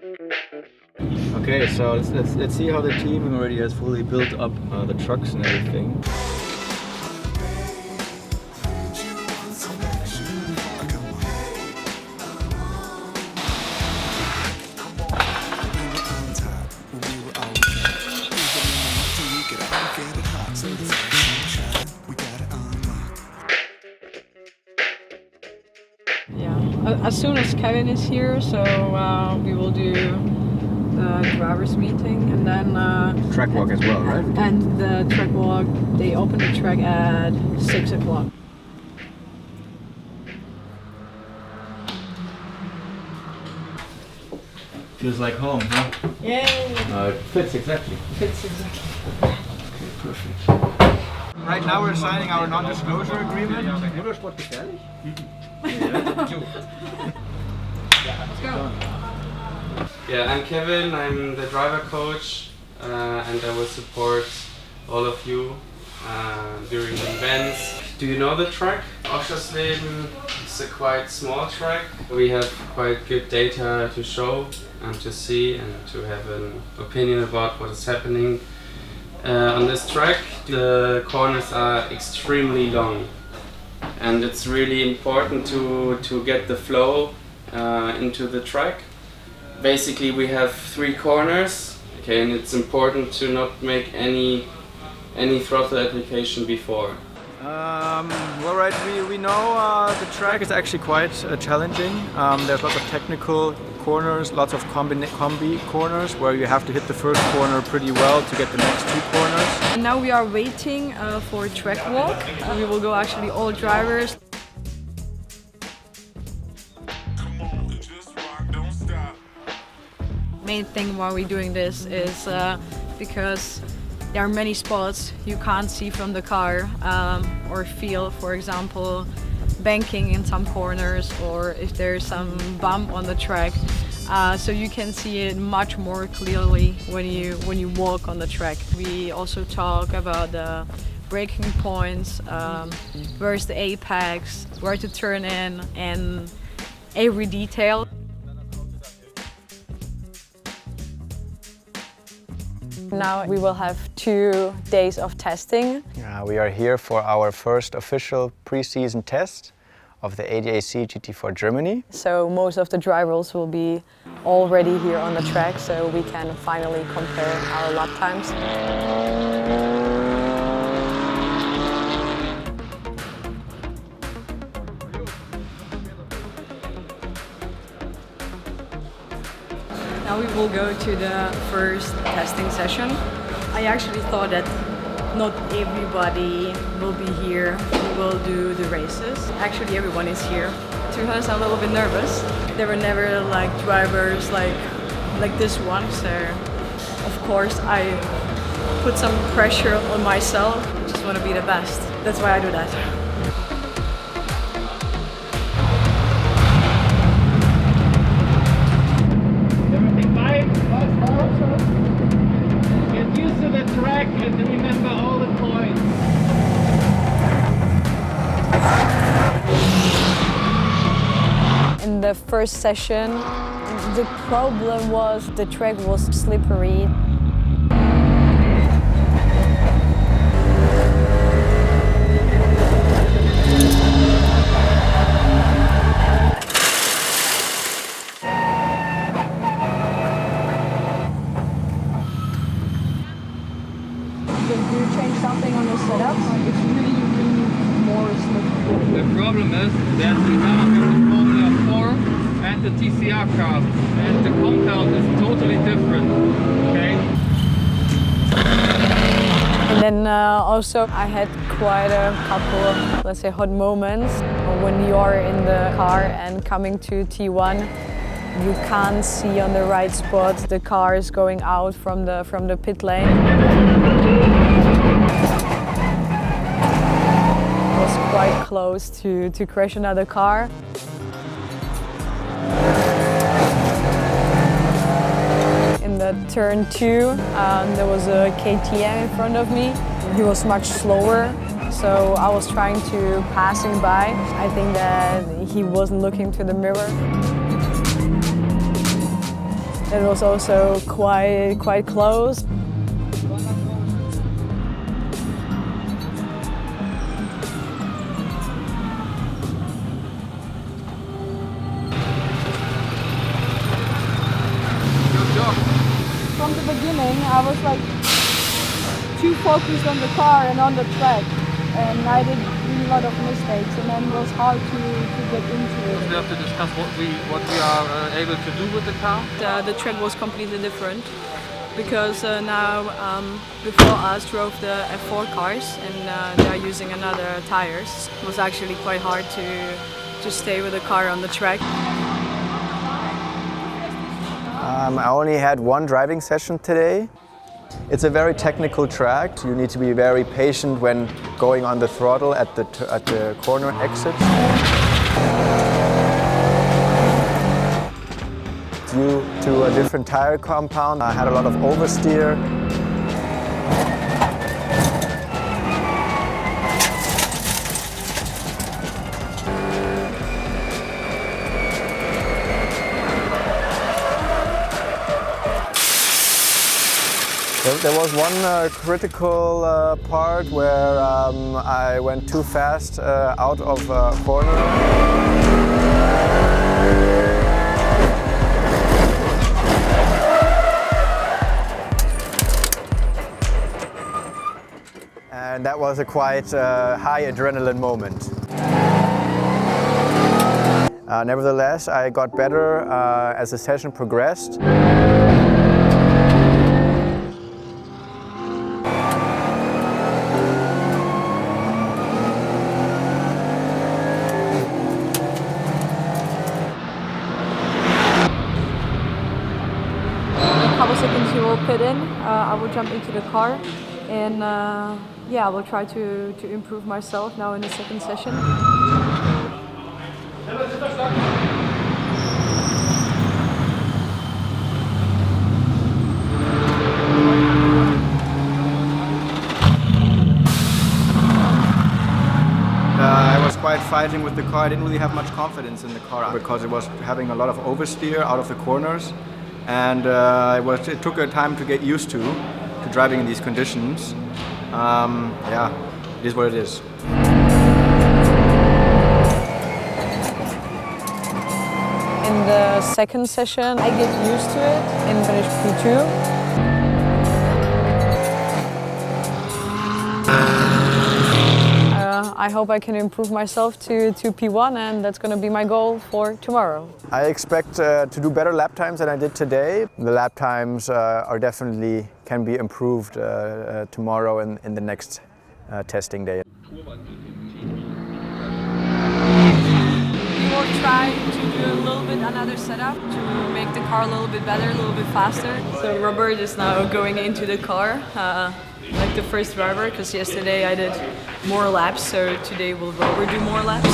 Okay, so let's see how the team already has fully built up the trucks and everything. Yeah, as soon as Kevin is here, so we will do the drivers meeting and then Track walk as well, right? And the track walk, they open the track at 6 o'clock. Feels like home, huh? Yay! It fits exactly. Fits exactly. Okay, perfect. Right now we're signing our non-disclosure agreement. Motorsport gefährlich? Let's go. Yeah, I'm Kevin, I'm the driver coach and I will support all of you during the events. Do you know the track? Oschersleben is a quite small track. We have quite good data to show and to see and to have an opinion about what is happening on this track. The corners are extremely long and it's really important to get the flow into the track. Basically we have 3 corners, okay, and it's important to not make any throttle application before. Well, right, we know the track is actually quite challenging. There's lots of technical corners, lots of combi corners where you have to hit the first corner pretty well to get the next 2 corners. And now we are waiting for a track walk. We will go actually all drivers. Main thing why we're doing this is because there are many spots you can't see from the car or feel, for example, banking in some corners or if there's some bump on the track. So you can see it much more clearly when you walk on the track. We also talk about the braking points, where's the apex, where to turn in, and every detail. Now we will have 2 days of testing. We are here for our first official pre-season test of the ADAC GT4 Germany. So most of the drivers will be already here on the track, so we can finally compare our lap times. Now we will go to the first testing session. I actually thought that not everybody will be here who will do the races. Actually everyone is here. To be honest, I'm a little bit nervous. There were never like drivers like this one, so of course I put some pressure on myself. I just want to be the best. That's why I do that. And remember all the points. In the first session, the problem was the track was slippery. Do you change something on the setup? It's really more slippery. The problem is that we now have the Formula 4 and the TCR cars, and the compound is totally different. Okay. And then also I had quite a couple of, let's say, hot moments when you are in the car and coming to T1. You can't see on the right spot the car is going out from the pit lane. It was quite close to crash another car. In the turn 2, there was a KTM in front of me. He was much slower, so I was trying to pass him by. I think that he wasn't looking to the mirror. It was also quite close. From the beginning, I was like too focused on the car and on the track, and I did really a lot of mistakes, and then it was hard to get into it. We have to discuss what we are able to do with the car. The track was completely different because now before us drove the F4 cars, and they are using another tires. It was actually quite hard to stay with the car on the track. I only had one driving session today. It's a very technical track. You need to be very patient when going on the throttle at the corner exits. Due to a different tire compound, I had a lot of oversteer. There was one critical part where I went too fast out of a corner. And that was a quite high adrenaline moment. Nevertheless, I got better as the session progressed. Seconds you will pit in, I will jump into the car, and yeah, I will try to improve myself now in the second session. I was quite fighting with the car. I didn't really have much confidence in the car because it was having a lot of oversteer out of the corners. And it took a time to get used to driving in these conditions. Yeah, it is what it is. In the second session, I get used to it and finish P2. I hope I can improve myself to P1, and that's going to be my goal for tomorrow. I expect to do better lap times than I did today. The lap times can be improved tomorrow in the next testing day. We will try to do a little bit another setup to make the car a little bit better, a little bit faster. So Robert is now going into the car. Like the first driver, because yesterday I did more laps, so today will Robert do more laps.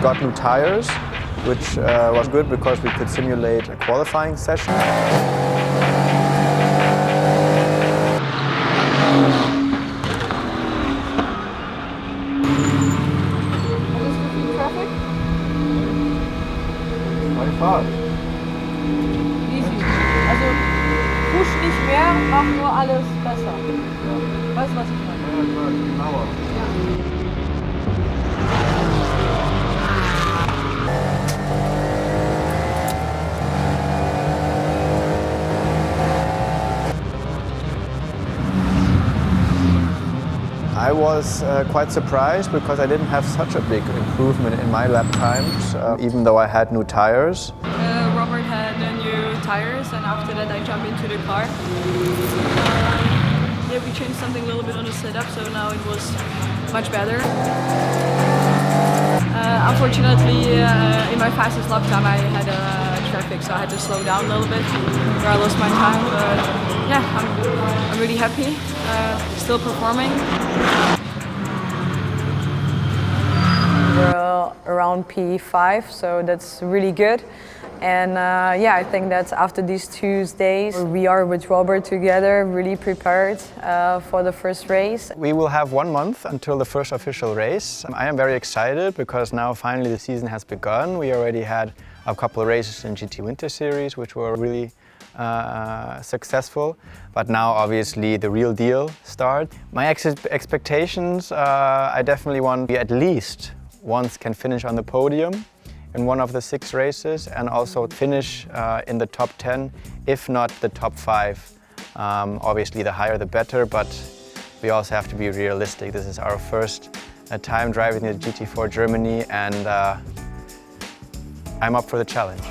Got new tires, which was good because we could simulate a qualifying session. Easy. Also push nicht mehr, mach nur alles besser. Weißt du, was ich meine? I was quite surprised because I didn't have such a big improvement in my lap times, even though I had new tires. Robert had new tires, and after that I jumped into the car. Yeah, we changed something a little bit on the setup, so now it was much better. Unfortunately, in my fastest lap time I had traffic, so I had to slow down a little bit, where I lost my time. But yeah, I'm really happy, still performing. We're around P5, so that's really good. And yeah, I think that after these 2 days, we are with Robert together, really prepared for the first race. We will have 1 month until the first official race. I am very excited because now finally the season has begun. We already had a couple of races in GT Winter Series, which were really successful, but now obviously the real deal starts. My expectations, I definitely want to at least once can finish on the podium in one of the 6 races and also finish in the top 10, if not the top 5. Obviously the higher the better, but we also have to be realistic. This is our first time driving the GT4 Germany, and I'm up for the challenge.